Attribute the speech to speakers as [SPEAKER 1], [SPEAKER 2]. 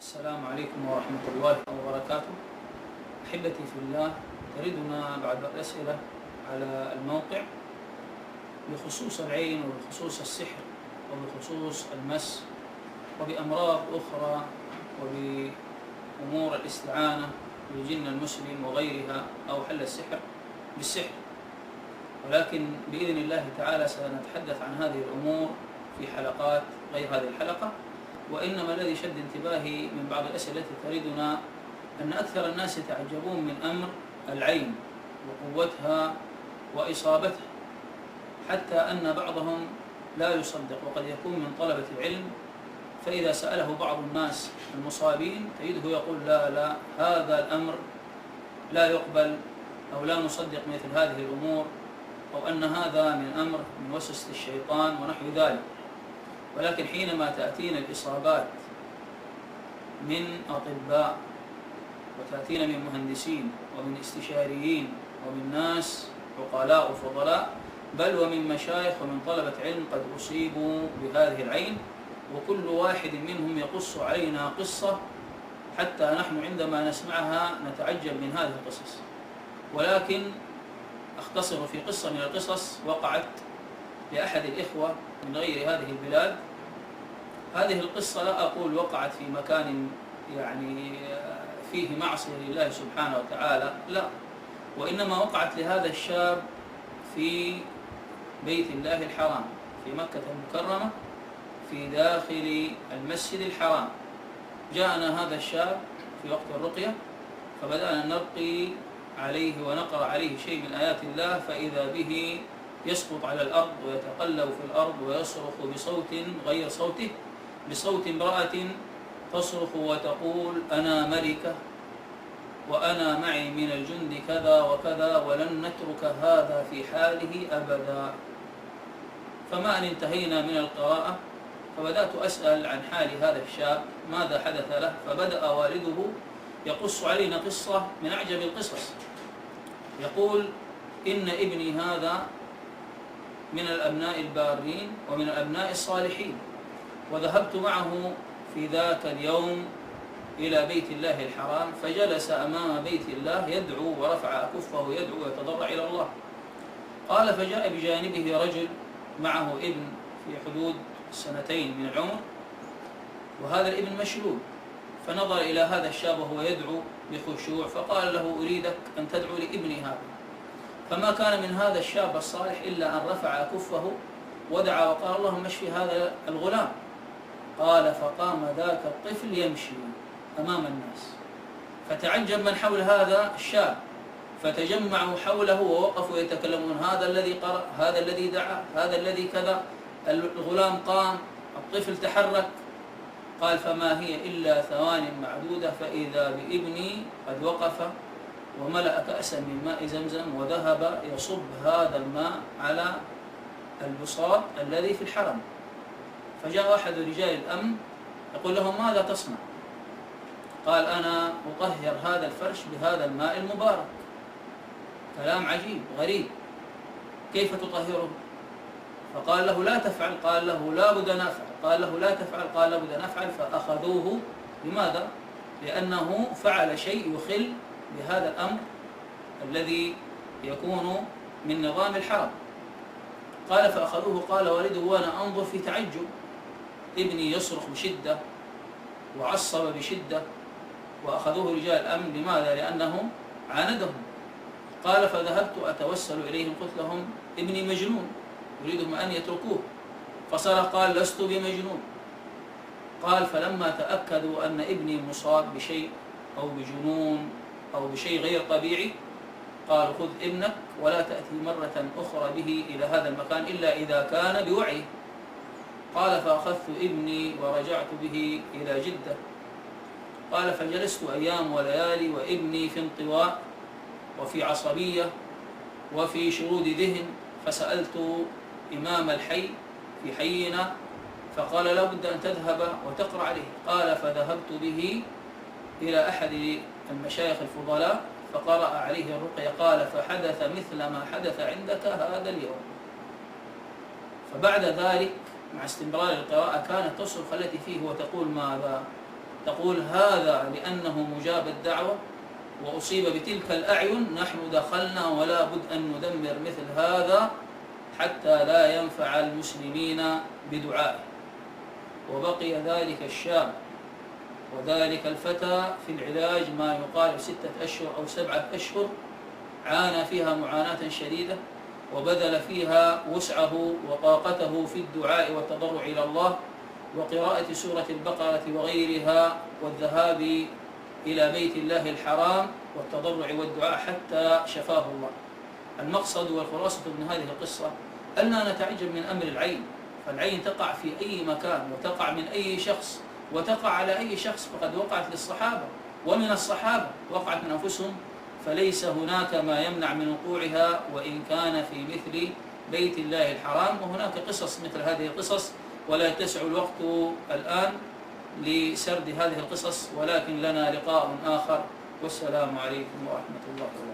[SPEAKER 1] السلام عليكم ورحمة الله وبركاته. أحبتي في الله، تردنا بعض الأسئلة على الموقع بخصوص العين وبخصوص السحر وبخصوص المس وبأمراض أخرى وبأمور الاستعانة بالجن المسلم وغيرها أو حل السحر بالسحر، ولكن بإذن الله تعالى سنتحدث عن هذه الأمور في حلقات غير هذه الحلقة. وإنما الذي شد انتباهي من بعض الأسئلة التي تردنا أن أكثر الناس يتعجبون من أمر العين وقوتها وإصابتها، حتى أن بعضهم لا يصدق، وقد يكون من طلبة العلم، فإذا سأله بعض الناس المصابين تجده يقول لا هذا الأمر لا يقبل أو لا نصدق مثل هذه الأمور، أو أن هذا من أمر من وسوسة الشيطان ونحو ذلك. ولكن حينما تأتينا الإصابات من أطباء وتأتينا من مهندسين ومن استشاريين ومن ناس عقلاء وفضلاء، بل ومن مشايخ ومن طلبة علم قد أصيبوا بهذه العين، وكل واحد منهم يقص علينا قصة حتى نحن عندما نسمعها نتعجب من هذه القصص. ولكن أختصر في قصة من القصص وقعت لأحد الإخوة من غير هذه البلاد. هذه القصة لا أقول وقعت في مكان يعني فيه معصية لله سبحانه وتعالى، لا، وإنما وقعت لهذا الشاب في بيت الله الحرام في مكة المكرمة في داخل المسجد الحرام. جاءنا هذا الشاب في وقت الرقية، فبدأنا نرقي عليه ونقرأ عليه شيء من آيات الله، فإذا به يسقط على الأرض ويتقلب في الأرض ويصرخ بصوت غير صوته، بصوت امرأة تصرخ وتقول: أنا ملكة وأنا معي من الجند كذا وكذا ولن نترك هذا في حاله أبدا. فما أن انتهينا من القراءة فبدأت أسأل عن حال هذا الشاب ماذا حدث له، فبدأ والده يقص علينا قصة من أعجب القصص. يقول: إن ابني هذا من الأبناء البارين ومن الأبناء الصالحين، وذهبت معه في ذاك اليوم إلى بيت الله الحرام، فجلس أمام بيت الله يدعو ورفع أكفه يدعو ويتضرع إلى الله. قال: فجاء بجانبه رجل معه ابن في حدود 2 من العمر، وهذا الابن مشلول، فنظر إلى هذا الشاب وهو يدعو بخشوع فقال له: أريدك أن تدعو لابني هذا. فما كان من هذا الشاب الصالح إلا أن رفع كفه ودعا وقال: اللهم اشف هذا الغلام. قال: فقام ذاك الطفل يمشي أمام الناس، فتعجب من حول هذا الشاب، فتجمعوا حوله ووقفوا يتكلمون: هذا الذي قرأ، هذا الذي دعا، هذا الذي كذا. الغلام قام، الطفل تحرك. قال: فما هي إلا ثوان معدودة فإذا بابني قد وقف وملأ كأسا من ماء زمزم وذهب يصب هذا الماء على البساط الذي في الحرم. فجاء أحد رجال الأمن يقول لهم: ماذا تصنع؟ قال: أنا أطهر هذا الفرش بهذا الماء المبارك. كلام عجيب غريب، كيف تطهره؟ فقال له: لا تفعل. قال له: لا بد نفعل. قال له: لا تفعل. قال: لا بد نفعل. فأخذوه. لماذا؟ لأنه فعل شيء يخل بهذا الأمر الذي يكون من نظام الحرم. قال: فأخذوه. قال والده وأنا أنظر في تعجب: ابني يصرخ بشدة وعصب بشدة، وأخذوه رجال الأمن. لماذا؟ لأنهم عاندهم. قال: فذهبت أتوسل إليهم قلت لهم: ابني مجنون، يريدهم أن يتركوه. فصرخ قال: لست بمجنون. قال: فلما تأكدوا أن ابني مصاب بشيء أو بجنون أو بشيء غير طبيعي، قال: خذ ابنك ولا تأتي مرة أخرى به إلى هذا المكان إلا إذا كان بوعيه. قال: فأخذت ابني ورجعت به إلى جدة. قال: فجلست أيام وليالي وابني في انطواء وفي عصبية وفي شرود ذهن، فسألت إمام الحي في حينا فقال: لا بد أن تذهب وتقرأ عليه. قال: فذهبت به إلى أحد المشايخ الفضلاء فقرأ عليه الرقية. قال: فحدث مثل ما حدث عندك هذا اليوم. فبعد ذلك مع استمرار القراءة كانت تصرخ التي فيه وتقول: ماذا؟ تقول هذا لأنه مجاب الدعوة وأصيب بتلك الأعين نحن دخلنا ولا بد أن ندمر مثل هذا حتى لا ينفع المسلمين بدعائه. وبقي ذلك الشاب وذلك الفتى في العلاج ما يقارب 6 أشهر أو 7 أشهر، عانى فيها معاناة شديدة وبذل فيها وسعه وطاقته في الدعاء والتضرع إلى الله وقراءة سورة البقرة وغيرها والذهاب إلى بيت الله الحرام والتضرع والدعاء حتى شفاه الله. المقصد والخلاصة من هذه القصة أننا نتعجب من أمر العين، فالعين تقع في أي مكان وتقع من أي شخص وتقع على أي شخص، فقد وقعت للصحابة ومن الصحابة وقعت من أنفسهم، فليس هناك ما يمنع من وقوعها وإن كان في مثل بيت الله الحرام. وهناك قصص مثل هذه القصص ولا يتسع الوقت الآن لسرد هذه القصص، ولكن لنا لقاء آخر، والسلام عليكم ورحمة الله وبركاته.